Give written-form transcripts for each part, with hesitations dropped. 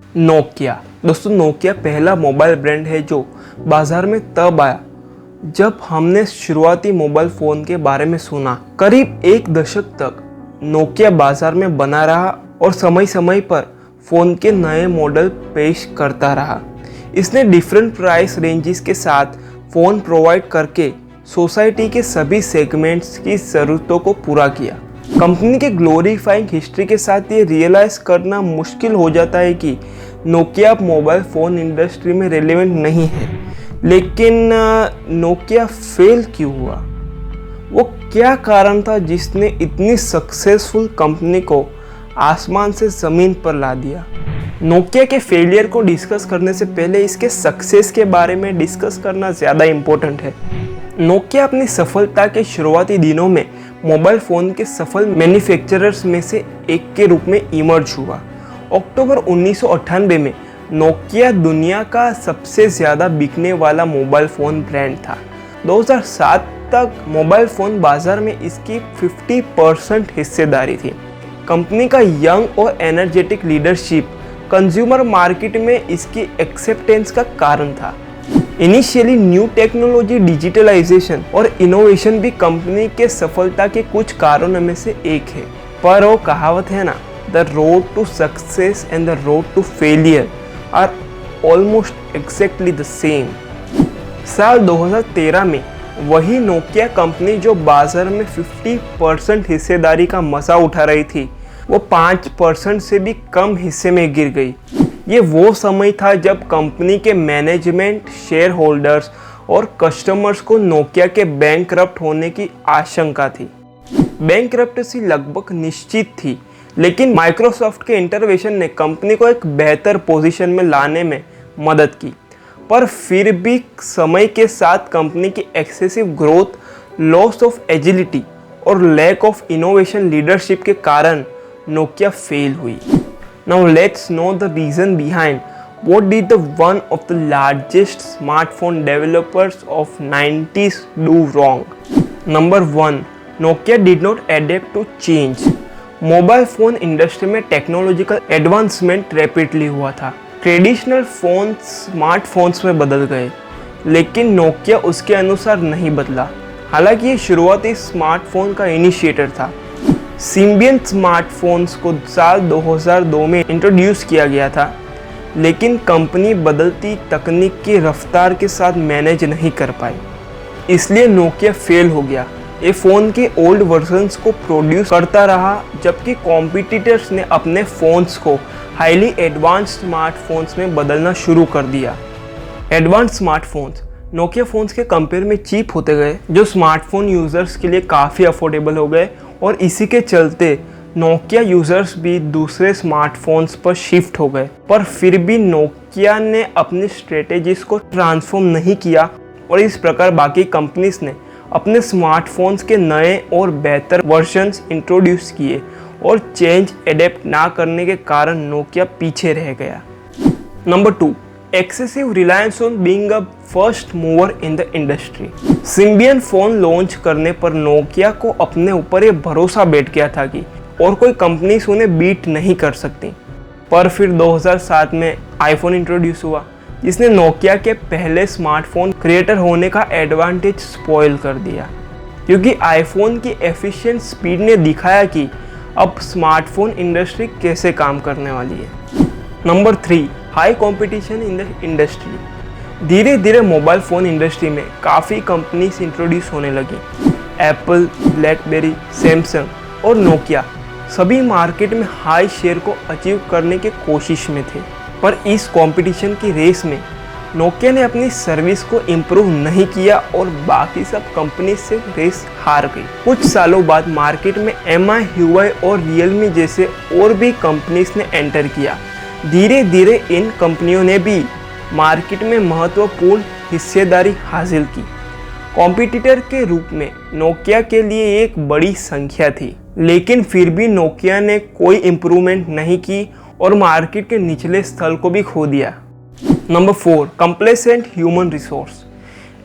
Nokia. दोस्तों, Nokia पहला mobile brand है जो बाजार में तब आया जब हमने शुरुआती मोबाइल फ़ोन के बारे में सुना। करीब एक दशक तक नोकिया बाजार में बना रहा और समय समय पर फ़ोन के नए मॉडल पेश करता रहा। इसने डिफरेंट प्राइस रेंजेस के साथ फ़ोन प्रोवाइड करके सोसाइटी के सभी सेगमेंट्स की ज़रूरतों को पूरा किया। कंपनी के ग्लोरीफाइंग हिस्ट्री के साथ ये रियलाइज़ करना मुश्किल हो जाता है कि नोकिया अब मोबाइल फ़ोन इंडस्ट्री में रेलेवेंट नहीं है। लेकिन नोकिया फेल क्यों हुआ? वो क्या कारण था जिसने इतनी सक्सेसफुल कंपनी को आसमान से ज़मीन पर ला दिया? नोकिया के फेलियर को डिस्कस करने से पहले इसके सक्सेस के बारे में डिस्कस करना ज़्यादा इम्पोर्टेंट है। नोकिया अपनी सफलता के शुरुआती दिनों में मोबाइल फ़ोन के सफल मैन्युफैक्चरर्स में से एक के रूप में इमर्ज हुआ। अक्टूबर 1998 में नोकिया दुनिया का सबसे ज़्यादा बिकने वाला मोबाइल फ़ोन ब्रांड था। 2007 तक मोबाइल फ़ोन बाज़ार में इसकी 50% हिस्सेदारी थी। कंपनी का यंग और एनर्जेटिक लीडरशिप कंज्यूमर मार्केट में इसकी एक्सेप्टेंस का कारण था। इनिशियली न्यू टेक्नोलॉजी, डिजिटलाइजेशन और इनोवेशन भी कंपनी के सफलता के कुछ कारणों में से एक है। पर वो कहावत है ना, the road to success and the road to failure are almost exactly the same. साल 2013 में वही नोकिया कंपनी जो बाजार में 50% हिस्सेदारी का मजा उठा रही थी, वो 5% से भी कम हिस्से में गिर गई। ये वो समय था जब कंपनी के मैनेजमेंट, शेयर होल्डर्स और कस्टमर्स को नोकिया के बैंकरप्ट होने की आशंका थी। बैंकरप्टेसी लगभग निश्चित थी, लेकिन माइक्रोसॉफ्ट के इंटरवेंशन ने कंपनी को एक बेहतर पोजीशन में लाने में मदद की। पर फिर भी समय के साथ कंपनी की excessive growth, loss of agility और लैक ऑफ इनोवेशन लीडरशिप के कारण नोकिया फेल हुई। Now let's know the reason behind what did the one of the largest smartphone developers of 90s do wrong. Number 1, Nokia did not adapt to change. Mobile phone industry में technological advancement rapidly हुआ था। Traditional phones smartphones में बदल गए, लेकिन Nokia उसके अनुसार नहीं बदला। हालांकि ये शुरुआती स्मार्टफोन का इनिशिएटर था। सिम्बियन स्मार्टफोन्स को साल 2002 में इंट्रोड्यूस किया गया था, लेकिन कंपनी बदलती तकनीक की रफ्तार के साथ मैनेज नहीं कर पाई, इसलिए नोकिया फेल हो गया। ये फ़ोन के ओल्ड वर्जन्स को प्रोड्यूस करता रहा, जबकि कॉम्पिटिटर्स ने अपने फ़ोन्स को हाईली एडवांस्ड स्मार्टफोन्स में बदलना शुरू कर दिया। एडवांस्ड स्मार्टफोन्स नोकिया फ़ोन्स के कंपेयर में चीप होते गए, जो स्मार्टफोन यूज़र्स के लिए काफ़ी अफोर्डेबल हो गए, और इसी के चलते नोकिया यूज़र्स भी दूसरे स्मार्टफोन्स पर शिफ्ट हो गए। पर फिर भी नोकिया ने अपनी स्ट्रेटेजीज को ट्रांसफॉर्म नहीं किया, और इस प्रकार बाकी कंपनीज ने अपने स्मार्टफोन्स के नए और बेहतर वर्जन्स इंट्रोड्यूस किए, और चेंज एडेप्ट ना करने के कारण नोकिया पीछे रह गया। Number 2, excessive reliance on being a first mover in the industry. Symbian phone launch करने पर नोकिया को अपने ऊपर ये भरोसा बैठ गया था कि और कोई कंपनीज उन्हें बीट नहीं कर सकती। पर फिर 2007 में आईफोन इंट्रोड्यूस हुआ, जिसने नोकिया के पहले स्मार्टफोन क्रिएटर होने का एडवांटेज स्पॉइल कर दिया, क्योंकि आईफोन की एफिशिएंट स्पीड ने दिखाया कि अब स्मार्टफोन इंडस्ट्री कैसे काम करने वाली है। Number 3, high competition in the industry. धीरे धीरे मोबाइल फ़ोन इंडस्ट्री में काफ़ी कंपनीज इंट्रोड्यूस होने लगी। एप्पल, ब्लैकबेरी, सैमसंग और नोकिया सभी मार्केट में हाई शेयर को अचीव करने के कोशिश में थे। पर इस कंपटीशन की रेस में नोकिया ने अपनी सर्विस को इम्प्रूव नहीं किया और बाकी सब कंपनी से रेस हार गई। कुछ सालों बाद मार्केट में MI, Huawei और Realme जैसे और भी कंपनीज ने एंटर किया। धीरे धीरे इन कंपनियों ने भी मार्केट में महत्वपूर्ण हिस्सेदारी हासिल की। कॉम्पिटिटर के रूप में नोकिया के लिए एक बड़ी संख्या थी, लेकिन फिर भी नोकिया ने कोई इम्प्रूवमेंट नहीं की और मार्केट के निचले स्थल को भी खो दिया। Number 4, complacent human resource.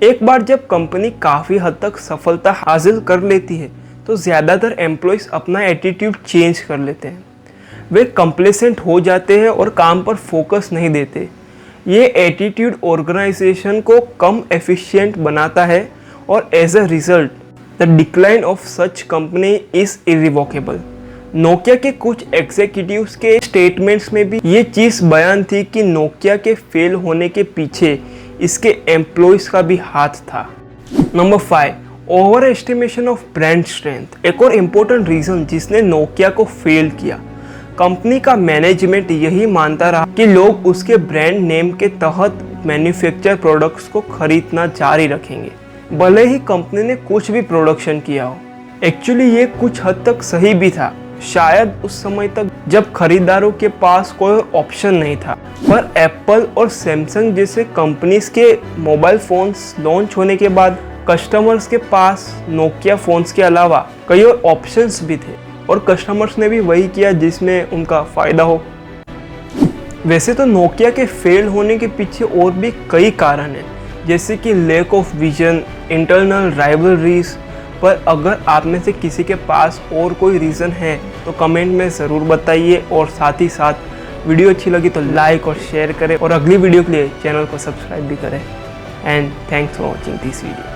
एक बार जब कंपनी काफ़ी हद तक सफलता हासिल कर लेती है, तो ज़्यादातर एम्प्लॉयज़ अपना एटीट्यूड चेंज कर लेते हैं। वे कंप्लेसेंट हो जाते हैं और काम पर फोकस नहीं देते। ये एटीट्यूड ऑर्गेनाइजेशन को कम एफिशिएंट बनाता है और as a result the decline of such company is irrevocable. Nokia के कुछ एग्जीक्यूटिव्स के स्टेटमेंट्स में भी ये चीज़ बयान थी कि नोकिया के फेल होने के पीछे इसके एम्प्लॉयज़ का भी हाथ था। Number 5, over estimation of brand strength. एक और इम्पोर्टेंट रीज़न जिसने नोकिया को फेल किया, कंपनी का मैनेजमेंट यही मानता रहा कि लोग उसके ब्रांड नेम के तहत मैन्युफैक्चर प्रोडक्ट्स को खरीदना जारी रखेंगे, भले ही कंपनी ने कुछ भी प्रोडक्शन किया हो। एक्चुअली ये कुछ हद तक सही भी था, शायद उस समय तक जब खरीदारों के पास कोई ऑप्शन नहीं था। पर एप्पल और सैमसंग जैसे कंपनीज के मोबाइल फ़ोन्स लॉन्च होने के बाद कस्टमर्स के पास नोकिया फ़ोन्स के अलावा कई और ऑप्शंस भी थे और कस्टमर्स ने भी वही किया जिसमें उनका फ़ायदा हो। वैसे तो नोकिया के फेल होने के पीछे और भी कई कारण हैं, जैसे कि lack of vision, internal rivalries. पर अगर आप में से किसी के पास और कोई रीज़न है तो कमेंट में ज़रूर बताइए, और साथ ही साथ वीडियो अच्छी लगी तो लाइक और शेयर करें, और अगली वीडियो के लिए चैनल को सब्सक्राइब भी करें। And thanks for watching this video.